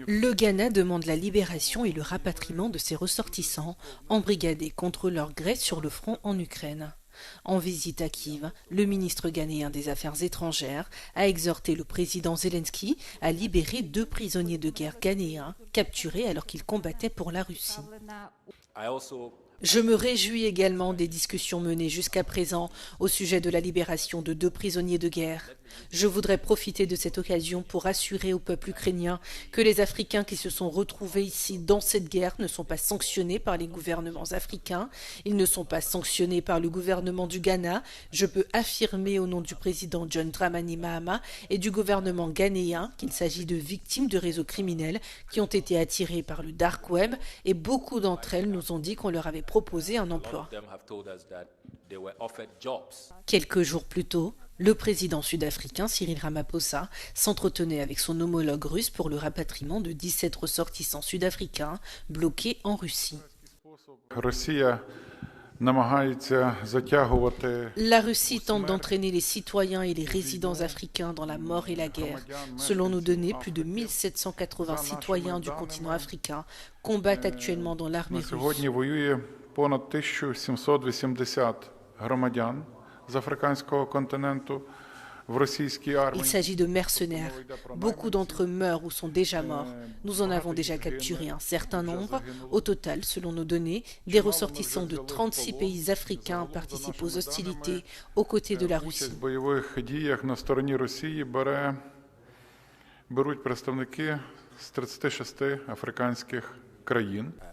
Le Ghana demande la libération et le rapatriement de ses ressortissants embrigadés contre leur gré sur le front en Ukraine. En visite à Kiev, le ministre ghanéen des Affaires étrangères a exhorté le président Zelensky à libérer 2 prisonniers de guerre ghanéens capturés alors qu'ils combattaient pour la Russie. Je me réjouis également des discussions menées jusqu'à présent au sujet de la libération de 2 prisonniers de guerre. Je voudrais profiter de cette occasion pour assurer au peuple ukrainien que les Africains qui se sont retrouvés ici dans cette guerre ne sont pas sanctionnés par les gouvernements africains, ils ne sont pas sanctionnés par le gouvernement du Ghana. Je peux affirmer au nom du président John Dramani Mahama et du gouvernement ghanéen qu'il s'agit de victimes de réseaux criminels qui ont été attirées par le dark web et beaucoup d'entre elles nous ont dit qu'on leur avait proposé un emploi. Quelques jours plus tôt, le président sud-africain Cyril Ramaphosa s'entretenait avec son homologue russe pour le rapatriement de 17 ressortissants sud-africains bloqués en Russie. La Russie tente d'entraîner les citoyens et les résidents africains dans la mort et la guerre. Selon nos données, plus de 1780 citoyens du continent africain combattent actuellement dans l'armée russe. Il s'agit de mercenaires. Beaucoup d'entre eux meurent ou sont déjà morts. Nous en avons déjà capturé un certain nombre. Au total, selon nos données, des ressortissants de 36 pays africains participent aux hostilités aux côtés de la Russie.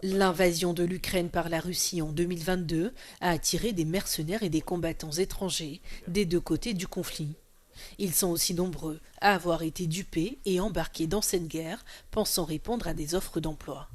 L'invasion de l'Ukraine par la Russie en 2022 a attiré des mercenaires et des combattants étrangers des 2 côtés du conflit. Ils sont aussi nombreux à avoir été dupés et embarqués dans cette guerre, pensant répondre à des offres d'emploi.